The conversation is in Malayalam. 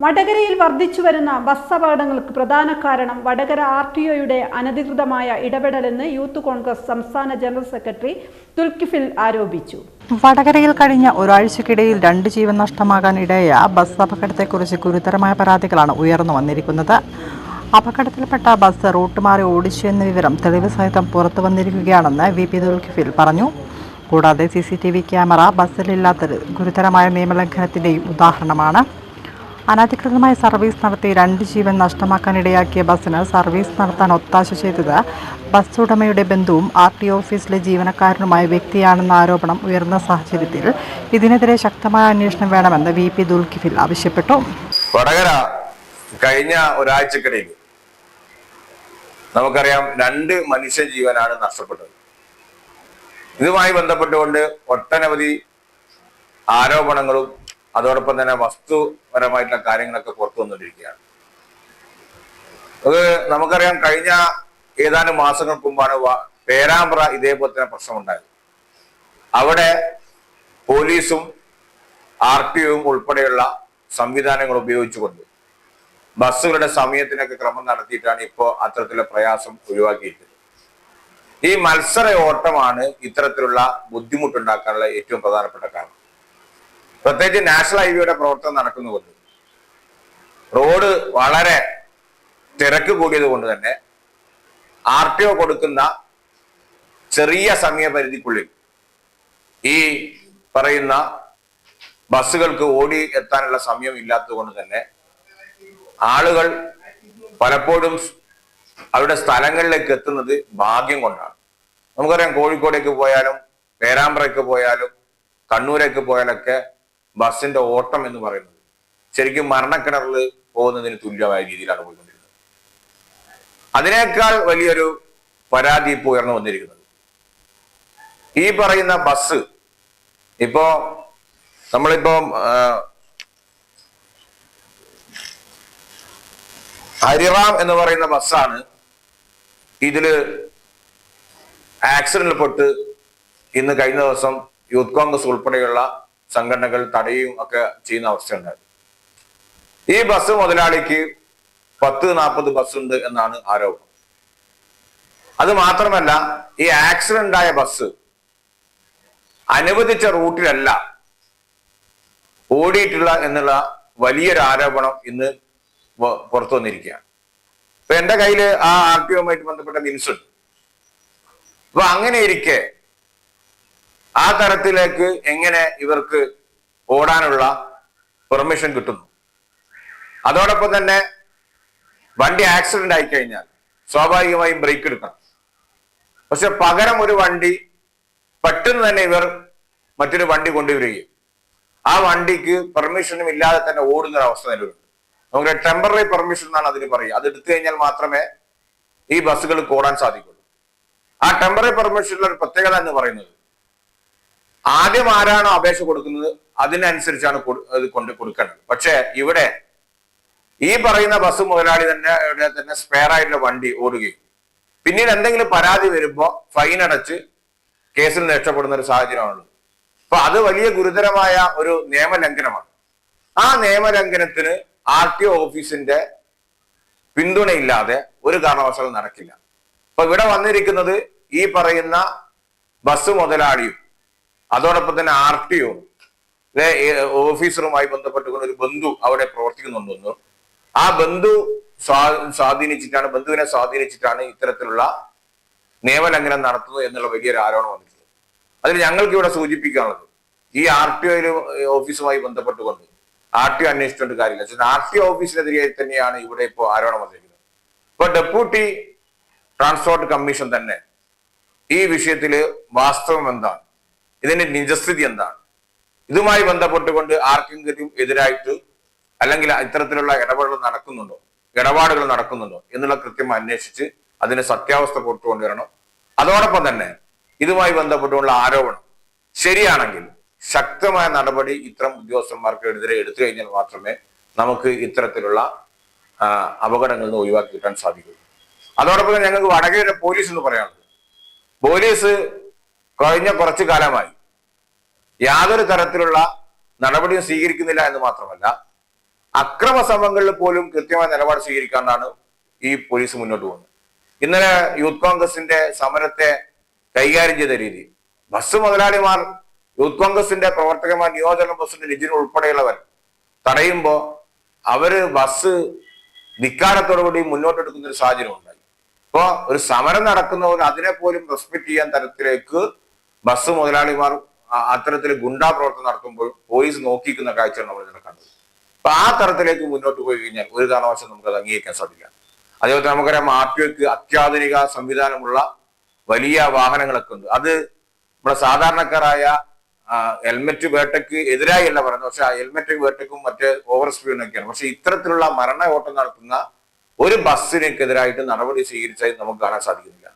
വടകരയിൽ വർദ്ധിച്ചുവരുന്ന ബസ് അപകടങ്ങൾക്ക് പ്രധാന കാരണം വടകര RTOയുടെ അനധികൃതമായ ഇടപെടലെന്ന് യൂത്ത് കോൺഗ്രസ് സംസ്ഥാന ജനറൽ സെക്രട്ടറി തുൽക്കിഫിൽ ആരോപിച്ചു. വടകരയിൽ കഴിഞ്ഞ ഒരാഴ്ചക്കിടയിൽ 2 ജീവൻ നഷ്ടമാകാൻ ഇടയായ ബസ് അപകടത്തെക്കുറിച്ച് ഗുരുതരമായ പരാതികളാണ് ഉയർന്നു വന്നിരിക്കുന്നത്. അപകടത്തിൽപ്പെട്ട ബസ് റൂട്ട് മാറി ഓടിച്ചു എന്ന വിവരം തെളിവ് സഹിതം പുറത്തു വന്നിരിക്കുകയാണെന്ന് VP തുൽക്കിഫിൽ പറഞ്ഞു. കൂടാതെ CCTV ക്യാമറ ബസ്സിലില്ലാത്തത് ഗുരുതരമായ നിയമലംഘനത്തിന്റെയും ഉദാഹരണമാണ്. അനധികൃതമായി സർവീസ് നടത്തി 2 ജീവൻ നഷ്ടമാക്കാനിടയാക്കിയ ബസ്സിന് സർവീസ് നടത്താൻ ഒത്താശ ചെയ്തത് ബസ് ഉടമയുടെ ബന്ധുവും RTO ഓഫീസിലെ ജീവനക്കാരനുമായ വ്യക്തിയാണെന്ന ആരോപണം ഉയർന്ന സാഹചര്യത്തിൽ ഇതിനെതിരെ ശക്തമായ അന്വേഷണം വേണമെന്ന് VP തുൽക്കിഫിൽ ആവശ്യപ്പെട്ടു. വടകര കഴിഞ്ഞ ഒരാഴ്ചക്കിടയിൽ നമുക്കറിയാം 2 മനുഷ്യജീവനാണ് നഷ്ടപ്പെട്ടത്. ഇതുമായി ബന്ധപ്പെട്ടുകൊണ്ട് ഒട്ടനവധി ആരോപണങ്ങളും അതോടൊപ്പം തന്നെ വസ്തുപരമായിട്ടുള്ള കാര്യങ്ങളൊക്കെ പുറത്തു വന്നുകൊണ്ടിരിക്കുകയാണ്. അത് നമുക്കറിയാം, കഴിഞ്ഞ ഏതാനും മാസങ്ങൾക്ക് മുമ്പാണ് പേരാമ്പ്ര ഇതേപോലെ തന്നെ പ്രശ്നമുണ്ടായത്. അവിടെ പോലീസും RTOയും ഉൾപ്പെടെയുള്ള സംവിധാനങ്ങൾ ഉപയോഗിച്ചുകൊണ്ട് ബസ്സുകളുടെ സമയത്തിനൊക്കെ ക്രമം നടത്തിയിട്ടാണ് ഇപ്പോൾ അത്തരത്തിലുള്ള പ്രയാസം ഒഴിവാക്കിയിട്ടുള്ളത്. ഈ മത്സര ഓട്ടമാണ് ഇത്തരത്തിലുള്ള ബുദ്ധിമുട്ടുണ്ടാക്കാനുള്ള ഏറ്റവും പ്രധാനപ്പെട്ട കാരണം. പ്രത്യേകിച്ച് നാഷണൽ ഹൈവേയുടെ പ്രവർത്തനം നടക്കുന്നതുകൊണ്ട് റോഡ് വളരെ തിരക്ക് കൂടിയത് കൊണ്ട് തന്നെ RTO കൊടുക്കുന്ന ചെറിയ സമയപരിധിക്കുള്ളിൽ ഈ പറയുന്ന ബസ്സുകൾക്ക് ഓടി എത്താനുള്ള സമയം ഇല്ലാത്തത് കൊണ്ട് തന്നെ ആളുകൾ പലപ്പോഴും അവരുടെ സ്ഥലങ്ങളിലേക്ക് എത്തുന്നത് ഭാഗ്യം കൊണ്ടാണ്. നമുക്കറിയാം, കോഴിക്കോടേക്ക് പോയാലും പേരാമ്പ്രയ്ക്ക് പോയാലും കണ്ണൂരേക്ക് പോയാലൊക്കെ ബസ്സിന്റെ ഓട്ടം എന്ന് പറയുന്നത് ശരിക്കും മരണക്കിണറിൽ പോകുന്നതിന് തുല്യമായ രീതിയിലാണ് പോയിക്കൊണ്ടിരുന്നത്. അതിനേക്കാൾ വലിയൊരു പരാതി ഇപ്പോൾ ഉയർന്നു വന്നിരിക്കുന്നത് ഈ പറയുന്ന ബസ് നമ്മളിപ്പോ ഹരിറാം എന്ന് പറയുന്ന ബസ്സാണ് ഇതില് ആക്സിഡന്റിൽപ്പെട്ട് ഇന്ന് കഴിഞ്ഞ ദിവസം യൂത്ത് കോൺഗ്രസ് ഉൾപ്പെടെയുള്ള സംഘടനകൾ തടയുകയും ഒക്കെ ചെയ്യുന്ന അവസ്ഥയുണ്ടായത്. ഈ ബസ് മുതലാളിക്ക് 10-40 ബസ്സുണ്ട് എന്നാണ് ആരോപണം. അത് മാത്രമല്ല, ഈ ആക്സിഡന്റ് ആയ ബസ് അനുവദിച്ച റൂട്ടിലല്ല ഓടിയിട്ടുള്ള എന്നുള്ള വലിയൊരു ആരോപണം ഇന്ന് പുറത്തു വന്നിരിക്കുകയാണ്. ഇപ്പൊ എന്റെ കയ്യില് ആ RTOയുമായിട്ട് ബന്ധപ്പെട്ട ലിൻസ് ഉണ്ട്. അപ്പൊ അങ്ങനെ ഇരിക്കെ ആ തരത്തിലേക്ക് എങ്ങനെ ഇവർക്ക് ഓടാനുള്ള പെർമിഷൻ കിട്ടുന്നു? അതോടൊപ്പം തന്നെ വണ്ടി ആക്സിഡന്റ് ആയി കഴിഞ്ഞാൽ സ്വാഭാവികമായും ബ്രേക്ക് എടുക്കണം. പക്ഷെ പകരം ഒരു വണ്ടി പെട്ടെന്ന് തന്നെ ഇവർ മറ്റൊരു വണ്ടി കൊണ്ടുവരികയും ആ വണ്ടിക്ക് പെർമിഷനും ഇല്ലാതെ തന്നെ ഓടുന്ന ഒരു അവസ്ഥ നിലവിലുണ്ട്. നമുക്ക് ടെമ്പററി പെർമിഷൻ എന്നാണ് അതിന് പറയുക. അത് എടുത്തു കഴിഞ്ഞാൽ മാത്രമേ ഈ ബസ്സുകൾക്ക് ഓടാൻ സാധിക്കുള്ളൂ. ആ ടെമ്പററി പെർമിഷനുള്ള ഒരു പ്രത്യേകത എന്ന് പറയുന്നത് ആദ്യം ആരാണോ അപേക്ഷ കൊടുക്കുന്നത് അതിനനുസരിച്ചാണ് കൊടുക്കേണ്ടത്. പക്ഷെ ഇവിടെ ഈ പറയുന്ന ബസ് മുതലാളി തന്നെ സ്പെയർ ആയിട്ടുള്ള വണ്ടി ഓടുകയും പിന്നീട് എന്തെങ്കിലും പരാതി വരുമ്പോൾ ഫൈൻ അടച്ച് കേസിൽ നിന്ന് രക്ഷപ്പെടുന്ന ഒരു സാഹചര്യമാണുള്ളത്. അപ്പൊ അത് വലിയ ഗുരുതരമായ ഒരു നിയമലംഘനമാണ്. ആ നിയമലംഘനത്തിന് RTO ഓഫീസിന്റെ പിന്തുണയില്ലാതെ ഒരു കാരണവശാലും നടക്കില്ല. അപ്പൊ ഇവിടെ വന്നിരിക്കുന്നത് ഈ പറയുന്ന ബസ് മുതലാളിയും അതോടൊപ്പം തന്നെ RTO ഓഫീസറുമായി ബന്ധപ്പെട്ടുകൊണ്ട് ഒരു ബന്ധു അവിടെ പ്രവർത്തിക്കുന്നുണ്ടെന്നും ആ ബന്ധുവിനെ സ്വാധീനിച്ചിട്ടാണ് ഇത്തരത്തിലുള്ള നിയമലംഘനം നടത്തുന്നത് എന്നുള്ള വലിയൊരു ആരോപണം വന്നിട്ടുണ്ട്. അതിൽ ഞങ്ങൾക്ക് ഇവിടെ സൂചിപ്പിക്കാനുള്ളത്, ഈ RTO ഓഫീസുമായി ബന്ധപ്പെട്ടുകൊണ്ട് RTO അന്വേഷിച്ചുകൊണ്ട് കാര്യമില്ല. RTO ഓഫീസിനെതിരെ തന്നെയാണ് ഇവിടെ ഇപ്പോൾ ആരോപണം വന്നിരിക്കുന്നത്. ഇപ്പൊ ഡെപ്യൂട്ടി ട്രാൻസ്പോർട്ട് കമ്മീഷൻ തന്നെ ഈ വിഷയത്തില് വാസ്തവം എന്താണ്, ഇതിന്റെ നിജസ്ഥിതി എന്താണ്, ഇതുമായി ബന്ധപ്പെട്ടുകൊണ്ട് ആർക്കെങ്കിലും എതിരായിട്ട് അല്ലെങ്കിൽ ഇത്തരത്തിലുള്ള ഇടപാടുകൾ നടക്കുന്നുണ്ടോ എന്നുള്ള കൃത്യം അന്വേഷിച്ച് അതിന്റെ സത്യാവസ്ഥ പുറത്തു കൊണ്ടുവരണം. അതോടൊപ്പം തന്നെ ഇതുമായി ബന്ധപ്പെട്ടുള്ള ആരോപണം ശരിയാണെങ്കിൽ ശക്തമായ നടപടി ഇത്തരം ഉദ്യോഗസ്ഥന്മാർക്കെതിരെ എടുത്തു കഴിഞ്ഞാൽ മാത്രമേ നമുക്ക് ഇത്തരത്തിലുള്ള അപകടങ്ങളിൽ നിന്ന് ഒഴിവാക്കി കിട്ടാൻ സാധിക്കുള്ളൂ. അതോടൊപ്പം തന്നെ ഞങ്ങൾക്ക് വടകര പോലീസ് എന്ന് പറയാനുള്ളത്, പോലീസ് കഴിഞ്ഞ കുറച്ചു കാലമായി യാതൊരു തരത്തിലുള്ള നടപടിയും സ്വീകരിക്കുന്നില്ല എന്ന് മാത്രമല്ല അക്രമ സംഭവങ്ങളിൽ പോലും കൃത്യമായ നിലപാട് സ്വീകരിക്കാനാണ് ഈ പോലീസ് മുന്നോട്ട് പോകുന്നത്. ഇന്നലെ യൂത്ത് കോൺഗ്രസിന്റെ സമരത്തെ കൈകാര്യം ചെയ്ത രീതി, ബസ് മുതലാളിമാർ യൂത്ത് കോൺഗ്രസിന്റെ പ്രവർത്തകന്മാർ നിയോജക ബസിന്റെ ലിജിൻ ഉൾപ്പെടെയുള്ളവർ തടയുമ്പോ അവര് ബസ് ധിക്കാരത്തോടുകൂടി മുന്നോട്ടെടുക്കുന്ന ഒരു സാഹചര്യം ഉണ്ടായി. ഇപ്പോ ഒരു സമരം നടക്കുന്നവർ അതിനെ പോലും റെസ്പെക്ട് ചെയ്യാൻ തരത്തിലേക്ക് ബസ് മുതലാളിമാർ അത്തരത്തിൽ ഗുണ്ടാ പ്രവർത്തനം നടത്തുമ്പോൾ പോലീസ് നോക്കിക്കുന്ന കാഴ്ചയാണ് നമ്മൾ ഇന്നലെ കണ്ടത്. അപ്പൊ ആ തരത്തിലേക്ക് മുന്നോട്ട് പോയി കഴിഞ്ഞാൽ ഒരു കാരണവശാലും നമുക്ക് അത് അംഗീകരിക്കാൻ സാധിക്കാം. അതേപോലെ നമുക്കറിയാം ആർടിഒക്ക് അത്യാധുനിക സംവിധാനമുള്ള വലിയ വാഹനങ്ങളൊക്കെ ഉണ്ട്. അത് നമ്മുടെ സാധാരണക്കാരായ ഹെൽമെറ്റ് വേട്ടയ്ക്ക് എതിരായി അല്ല പറയുന്നത്, പക്ഷെ ആ ഹെൽമെറ്റ് വേട്ടയ്ക്കും മറ്റേ ഓവർ സ്പീഡിനൊക്കെയാണ്. പക്ഷെ ഇത്തരത്തിലുള്ള മരണ ഓട്ടം നടത്തുന്ന ഒരു ബസ്സിനെതിരായിട്ട് നടപടി സ്വീകരിച്ചായി നമുക്ക് കാണാൻ സാധിക്കുന്നില്ല.